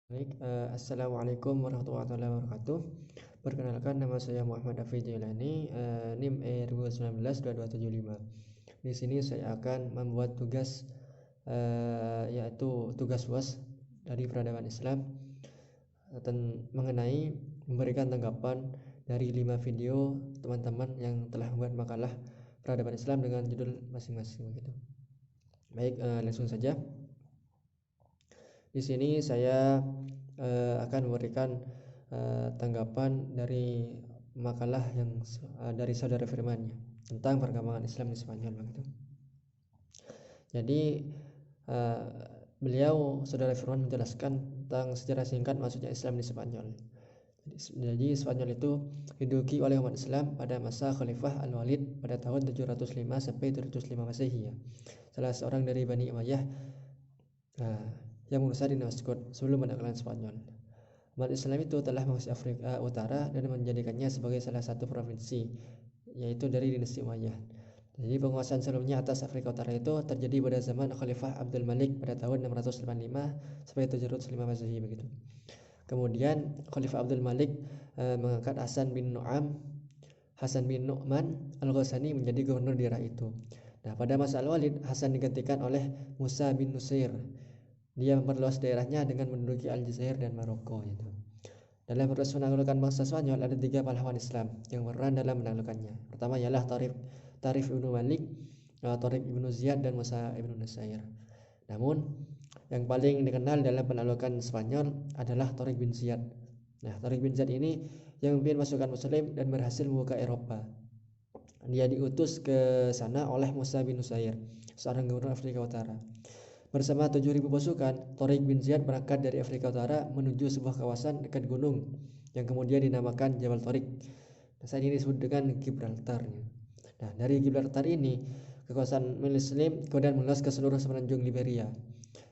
Baik, Assalamualaikum warahmatullahi wabarakatuh. Perkenalkan, nama saya Muhammad Afi Jailani, NIM E2019-2275. Di sini saya akan membuat tugas, yaitu tugas UAS dari peradaban Islam, mengenai memberikan tanggapan dari 5 video teman-teman yang telah membuat makalah peradaban Islam dengan judul masing-masing begitu. Baik, langsung saja. Di sini saya akan memberikan tanggapan dari makalah yang dari saudara Firman tentang perkembangan Islam di Spanyol begitu. Jadi beliau saudara Firman menjelaskan tentang sejarah singkat masuknya Islam di Spanyol. Jadi Spanyol itu diduduki oleh umat Islam pada masa Khalifah Al-Walid pada tahun 705 sampai 705 Masehi ya. Salah seorang dari Bani Umayyah yang berusaha di Damaskus sebelum menaklukkan Spanyol. Umat Islam itu telah menguasai Afrika Utara dan menjadikannya sebagai salah satu provinsi, yaitu dari dinasti Umayyah. Jadi penguasaan sebelumnya atas Afrika Utara itu terjadi pada zaman Khalifah Abdul Malik pada tahun 685 sampai 705 Masehi begitu. Kemudian Khalifah Abdul Malik mengangkat Hasan bin Nu'man Al-Ghazani menjadi gubernur di daerah itu. Nah, pada masa Al-Walid, Hasan digantikan oleh Musa bin Nusair. Dia memperluas daerahnya dengan menduduki Aljazair dan Maroko itu. Dalam proses menaklukkan bangsa Spanyol ada 3 pahlawan Islam yang berperan dalam menaklukkannya. Pertama ialah Tarif ibnu Malik, Tariq ibnu Ziyad dan Musa ibnu Nusair. Namun yang paling dikenal dalam penaklukan Spanyol adalah Tariq bin Ziyad. Nah, Tariq bin Ziyad ini yang memimpin pasukan Muslim dan berhasil membuka Eropa. Dia diutus ke sana oleh Musa bin Nusair, seorang gubernur Afrika Utara. Bersama 7.000 pasukan, Tariq bin Ziyad berangkat dari Afrika Utara menuju sebuah kawasan dekat gunung yang kemudian dinamakan Jabal Tariq. Nah, saat ini disebut dengan Gibraltar. Nah, dari Gibraltar ini, kekuasaan Muslim kemudian meluas ke seluruh semenanjung Liberia.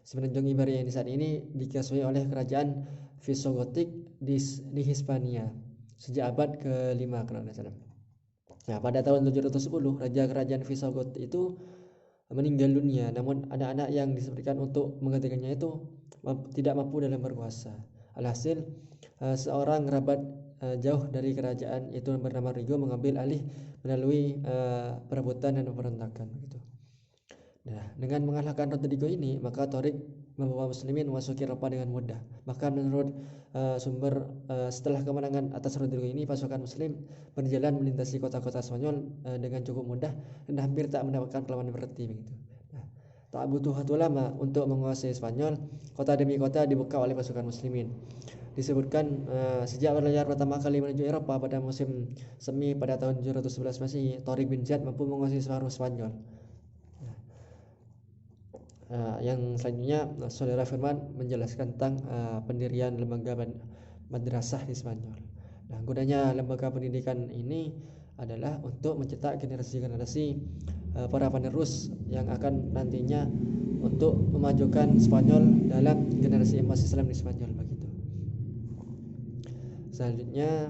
Semenanjung Liberia yang saat ini dikuasai oleh kerajaan Visigotik di Hispania sejak abad ke-5 kalau tidak salah. Nah, pada tahun 710, raja kerajaan Visigot itu meninggal dunia, namun anak-anak yang disebutkan untuk menggantikannya itu tidak mampu dalam berkuasa. Alhasil seorang kerabat jauh dari kerajaan itu bernama Rigo mengambil alih melalui perebutan dan pemberontakan begitu. Nah, dengan mengalahkan Rodrigo ini, maka Tariq membawa muslimin memasuki Eropa dengan mudah. Bahkan menurut sumber setelah kemenangan atas Rodrigo ini, pasukan muslim berjalan melintasi kota-kota Spanyol dengan cukup mudah dan hampir tak mendapatkan perlawanan berarti begitu. Nah, tak butuh waktu lama untuk menguasai Spanyol, kota demi kota dibuka oleh pasukan muslimin. Disebutkan sejak berlayar pertama kali menuju Eropa pada musim semi pada tahun 711 Masehi, Tariq bin Ziyad mampu menguasai seluruh Spanyol. Yang selanjutnya saudara Firman menjelaskan tentang pendirian lembaga madrasah di Spanyol. Nah, gunanya lembaga pendidikan ini adalah untuk mencetak generasi-generasi para penerus yang akan nantinya untuk memajukan Spanyol dalam generasi emas Islam di Spanyol begitu. Selanjutnya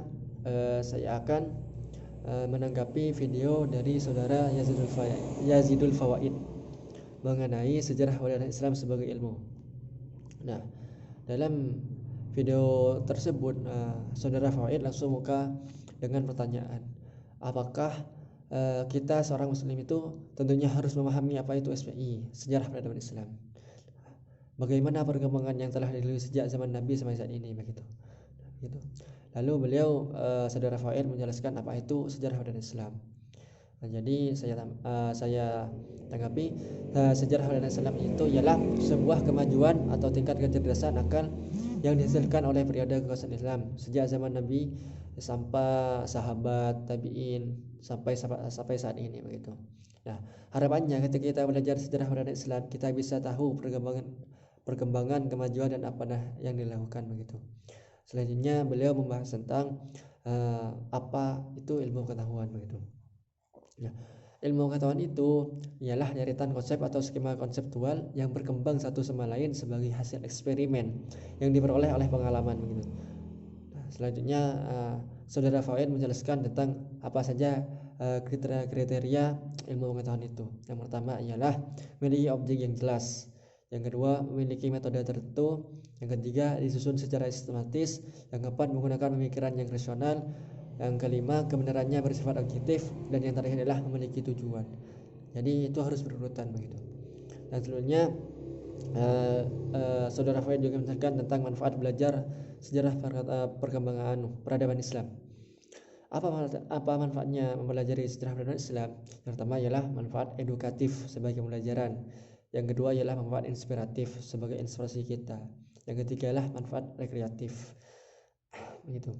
saya akan menanggapi video dari saudara Yazidul Fawaid mengenai sejarah warisan Islam sebagai ilmu. Nah, dalam video tersebut saudara Fawaid langsung buka dengan pertanyaan, apakah kita seorang muslim itu tentunya harus memahami apa itu SPI, sejarah peradaban Islam, bagaimana perkembangan yang telah dilalui sejak zaman Nabi sampai saat ini begitu. Lalu beliau saudara Fawaid menjelaskan apa itu sejarah peradaban Islam. Nah, jadi saya tanggapi sejarah peradaban Islam itu ialah sebuah kemajuan atau tingkat kecerdasan akal yang dihasilkan oleh periode kekuasaan Islam sejak zaman Nabi sampai sahabat tabi'in sampai saat ini begitu. Nah, harapannya ketika kita belajar sejarah peradaban Islam, kita bisa tahu perkembangan kemajuan dan apa yang dilakukan begitu. Selanjutnya beliau membahas tentang apa itu ilmu pengetahuan begitu. Nah, ilmu pengetahuan itu ialah deretan konsep atau skema konseptual yang berkembang satu sama lain sebagai hasil eksperimen yang diperoleh oleh pengalaman begitu. Nah, selanjutnya saudara Fawaid menjelaskan tentang apa saja kriteria ilmu pengetahuan itu. Yang pertama ialah memiliki objek yang jelas. Yang kedua, memiliki metode tertentu. Yang ketiga, disusun secara sistematis. Yang keempat, menggunakan pemikiran yang rasional. Yang kelima, kebenarannya bersifat objektif. Dan yang terakhir adalah memiliki tujuan. Jadi itu harus berurutan begitu. Dan selanjutnya Saudara Faid juga menjelaskan tentang manfaat belajar sejarah perkembangan peradaban Islam. Apa manfaatnya mempelajari sejarah peradaban Islam? Yang pertama ialah manfaat edukatif sebagai pembelajaran. Yang kedua ialah manfaat inspiratif sebagai inspirasi kita. Yang ketiga ialah manfaat rekreatif. Begitu.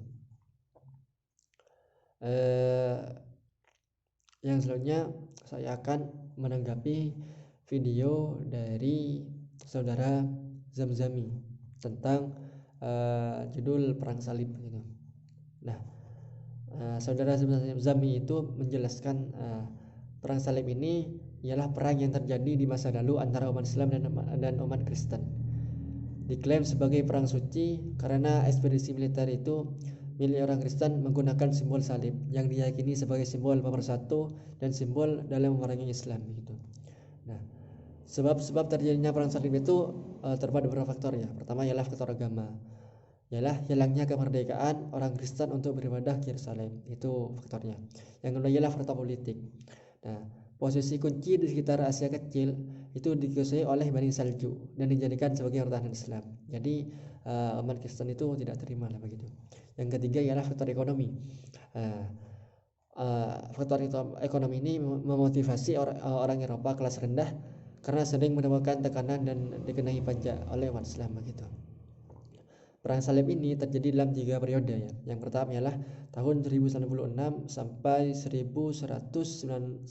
Yang selanjutnya saya akan menanggapi video dari saudara Zamzami tentang judul Perang Salib gitu. Nah, saudara Zamzami itu menjelaskan Perang Salib ini ialah perang yang terjadi di masa lalu antara umat Islam dan umat Kristen. Diklaim sebagai perang suci karena ekspedisi militer itu milik orang Kristen menggunakan simbol salib yang diyakini sebagai simbol pemersatu dan simbol dalam memerangi Islam gitu. Nah, sebab terjadinya perang salib itu terdapat beberapa faktor ya. Pertama ialah faktor agama. Ialah hilangnya kemerdekaan orang Kristen untuk beribadah ke Yerusalem. Itu faktornya. Yang kedua ialah faktor politik. Nah, posisi kunci di sekitar Asia Kecil itu dikuasai oleh Bani Saljuk dan dijadikan sebagai pertahanan Islam. Jadi umat Kristen itu tidak terima lah begitu. Yang ketiga ialah faktor ekonomi. Faktor ekonomi ini memotivasi orang Eropa kelas rendah karena sering mendapatkan tekanan dan dikenai pajak oleh umat Islam begitu. Perang salib ini terjadi dalam 3 periode ya. Yang pertama ialah tahun 1096 sampai 1144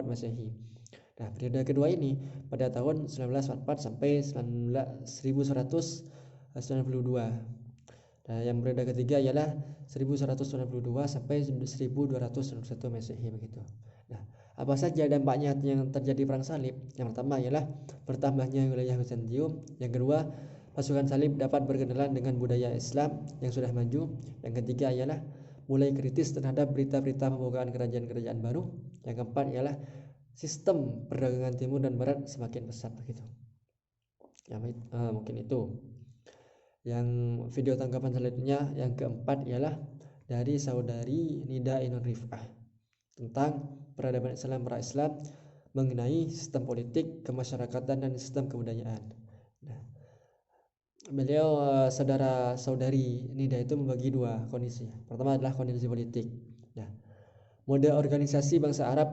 Masehi. Nah, periode kedua ini pada tahun 1944 sampai 1192. Nah, yang periode ketiga ialah 1192 sampai 1291 Masehi begitu. Nah, apa saja dampaknya yang terjadi perang salib? Yang pertama ialah bertambahnya wilayah Bizantium. Yang kedua, pasukan salib dapat berkenalan dengan budaya Islam yang sudah maju. Yang ketiga ialah mulai kritis terhadap berita-berita pembukaan kerajaan-kerajaan baru. Yang keempat ialah sistem perdagangan timur dan barat semakin pesat begitu. Ya, mungkin itu. Yang video tanggapan selanjutnya yang keempat ialah dari saudari Nida Ainun Rifah tentang peradaban Islam pra Islam mengenai sistem politik, kemasyarakatan dan sistem kebudayaan. Nah, beliau saudari Nida itu membagi 2 kondisi. Pertama adalah kondisi politik. Nah, mode organisasi bangsa Arab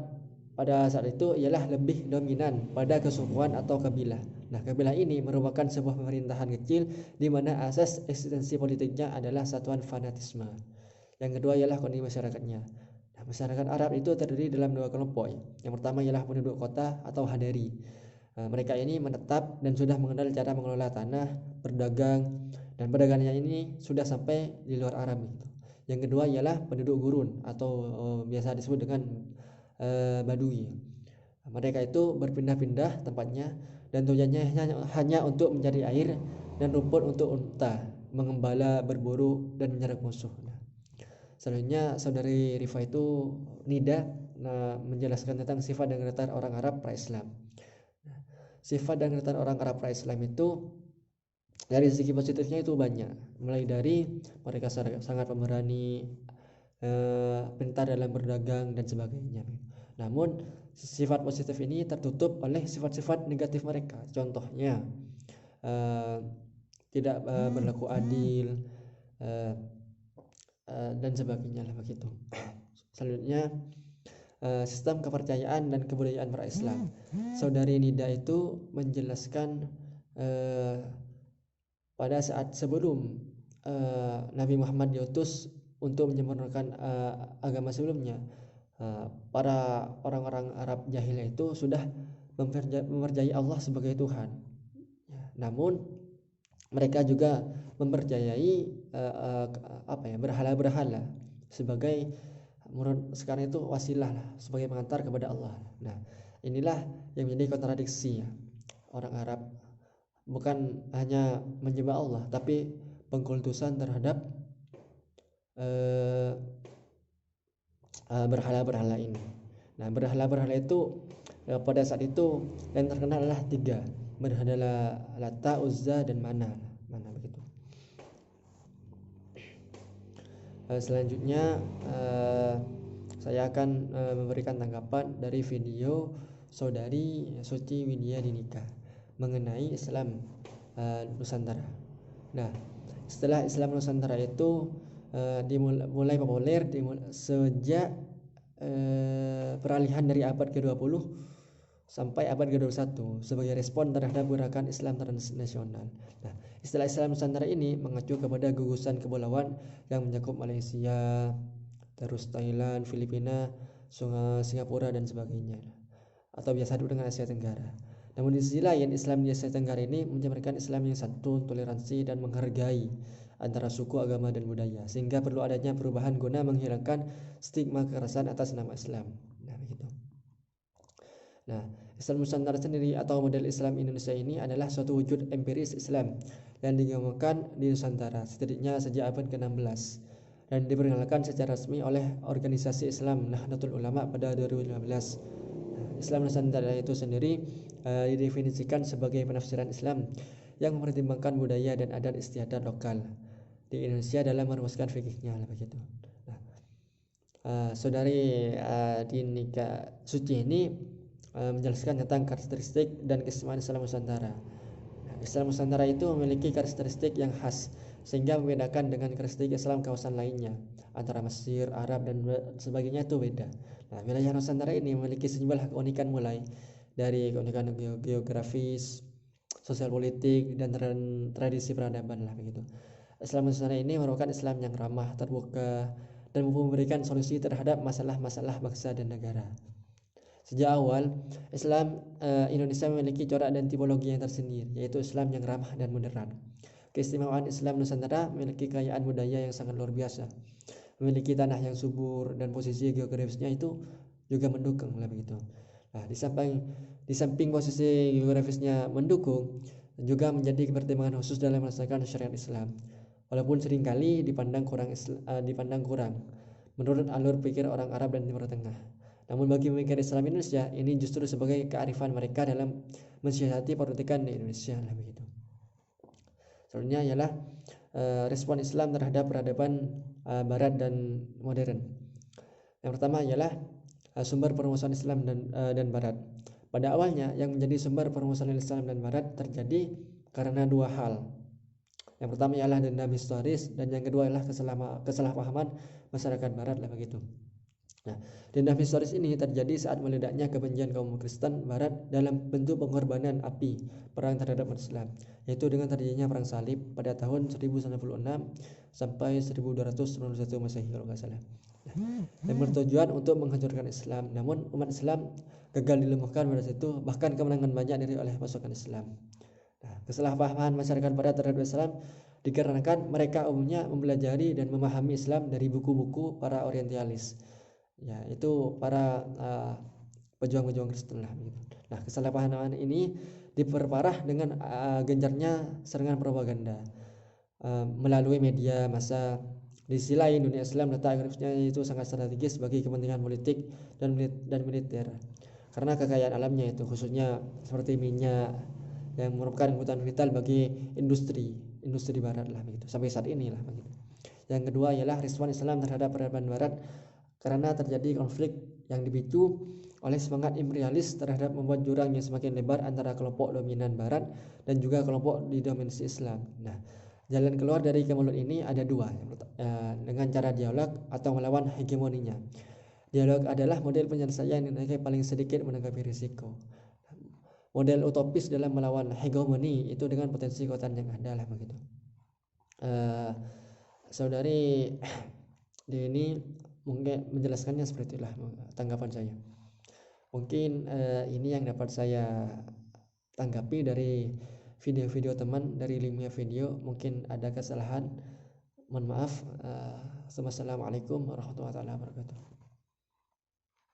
pada saat itu ialah lebih dominan pada kesukuan atau kabilah. Nah, kabilah ini merupakan sebuah pemerintahan kecil di mana asas eksistensi politiknya adalah satuan fanatisme. Yang kedua ialah kondisi masyarakatnya. Nah, masyarakat Arab itu terdiri dalam 2 kelompok. Yang pertama ialah penduduk kota atau hadari. Mereka ini menetap dan sudah mengenal cara mengelola tanah, berdagang, dan perdagangannya ini sudah sampai di luar Arab gitu. Yang kedua ialah penduduk gurun atau biasa disebut dengan Badui. Mereka itu berpindah-pindah tempatnya dan tujuannya hanya untuk mencari air dan rumput untuk unta, mengembala, berburu dan menyerang musuh. Selanjutnya saudari Rifa itu Nida menjelaskan tentang sifat dan karakter orang Arab pra-Islam. Sifat dan karakter orang Arab pra-Islam itu dari segi positifnya itu banyak, mulai dari mereka sangat pemberani, pintar dalam berdagang dan sebagainya. Namun sifat positif ini tertutup oleh sifat-sifat negatif mereka. Contohnya tidak berlaku adil dan sebagainya lah begitu. Selanjutnya sistem kepercayaan dan kebudayaan pra-Islam. Saudari Nida itu menjelaskan pada saat sebelum Nabi Muhammad diutus untuk menyempurnakan agama sebelumnya, para orang-orang Arab jahiliyah itu sudah mempercayai Allah sebagai Tuhan. Namun mereka juga mempercayai berhala-berhala sebagai menurut sekarang itu wasilah lah, sebagai pengantar kepada Allah. Nah, inilah yang menjadi kontradiksi ya. Orang Arab bukan hanya menyembah Allah, tapi pengkultusan terhadap berhala-berhala ini. Nah, berhala-berhala itu Pada saat itu yang terkenal adalah 3, adalah Lata, Uzza dan Mana begitu. Selanjutnya saya akan memberikan tanggapan dari video saudari Suci Widya Dinika mengenai Islam Nusantara. Nah, setelah Islam Nusantara itu dimulai populer sejak peralihan dari abad ke-20 sampai abad ke-21 sebagai respon terhadap gerakan Islam transnasional. Nah, istilah Islam Nusantara ini mengacu kepada gugusan kepulauan yang mencakup Malaysia, terus Thailand, Filipina, Singapura dan sebagainya, atau biasa disebut dengan Asia Tenggara. Namun di sisi lain, Islam di Asia Tenggara ini menjabarkan Islam yang santun, toleransi dan menghargai antara suku, agama dan budaya, sehingga perlu adanya perubahan guna menghilangkan stigma kekerasan atas nama Islam. Nah, begitu. Nah, Islam Nusantara sendiri atau model Islam Indonesia ini adalah suatu wujud empiris Islam yang digaungkan di Nusantara setidaknya sejak abad ke-16 dan diperkenalkan secara resmi oleh organisasi Islam Nahdlatul Ulama pada 2015. Islam Nusantara itu sendiri didefinisikan sebagai penafsiran Islam yang mempertimbangkan budaya dan adat istiadat lokal di Indonesia dalam merumuskan fikihnya, begitu. Nah, saudari Dinika Suci ini menjelaskan tentang karakteristik dan kesamaan Islam Nusantara. Nah, Islam Nusantara itu memiliki karakteristik yang khas sehingga membedakan dengan karakteristik Islam kawasan lainnya, antara Mesir, Arab dan sebagainya itu beda. Nah, wilayah Nusantara ini memiliki sejumlah keunikan mulai dari keunikan geografis, sosial politik dan tradisi peradaban lah begitu. Islam Nusantara ini merupakan Islam yang ramah, terbuka dan mampu memberikan solusi terhadap masalah-masalah bangsa dan negara. Sejak awal, Islam Indonesia memiliki corak dan tipologi yang tersendiri, yaitu Islam yang ramah dan moderat. Keistimewaan Islam Nusantara memiliki kekayaan budaya yang sangat luar biasa, memiliki tanah yang subur dan posisi geografisnya itu juga mendukung lah begitu. Nah, di samping posisi geografisnya mendukung, juga menjadi pertimbangan khusus dalam melaksanakan syariat Islam. Walaupun seringkali dipandang kurang menurut alur pikir orang Arab dan Timur Tengah. Namun bagi pemikir Islam Indonesia, ini justru sebagai kearifan mereka dalam mensiasati pendidikan di Indonesia lah begitu. Selanjutnya ialah respon Islam terhadap peradaban Barat dan modern. Yang pertama ialah sumber permusuhan Islam dan Barat. Pada awalnya yang menjadi sumber permusuhan Islam dan Barat terjadi karena dua hal. Yang pertama ialah dendam historis dan yang kedua ialah kesalahpahaman masyarakat Barat lah begitu. Nah, dendam historis ini terjadi saat meledaknya kebencian kaum Kristen Barat dalam bentuk pengorbanan api perang terhadap umat Islam, yaitu dengan terjadinya perang salib pada tahun 1096 sampai 1291 Masehi kalau nggak salah. Yang bertujuan untuk menghancurkan Islam, namun umat Islam gagal dilumpuhkan pada situ, bahkan kemenangan banyak diraih oleh pasukan Islam. Nah, kesalahpahaman masyarakat Barat terhadap Islam dikarenakan mereka umumnya mempelajari dan memahami Islam dari buku-buku para orientalis, ya itu para pejuang-pejuang Kristen lah begitu. Nah, kesalahpahaman ini diperparah dengan gencarnya serangan propaganda melalui media massa. Di sisi lain, dunia Islam letak geografisnya itu sangat strategis bagi kepentingan politik dan militer karena kekayaan alamnya itu, khususnya seperti minyak yang merupakan kebutuhan vital bagi industri Barat lah begitu sampai saat ini lah begitu. Yang kedua ialah respon Islam terhadap peradaban Barat karena terjadi konflik yang dipicu oleh semangat imperialis terhadap membuat jurang yang semakin lebar antara kelompok dominan Barat dan juga kelompok didominasi Islam. Nah, jalan keluar dari kemelut ini ada dua, dengan cara dialog atau melawan hegemoninya. Dialog adalah model penyelesaian yang paling sedikit menanggapi risiko. Model utopis dalam melawan hegemoni itu dengan potensi kekuatan yang ada lah begitu. Saudari ini mungkin menjelaskannya seperti itulah tanggapan saya. Mungkin ini yang dapat saya tanggapi dari video-video teman dari Limia Video. Mungkin ada kesalahan, mohon maaf. Wassalamualaikum warahmatullahi wabarakatuh.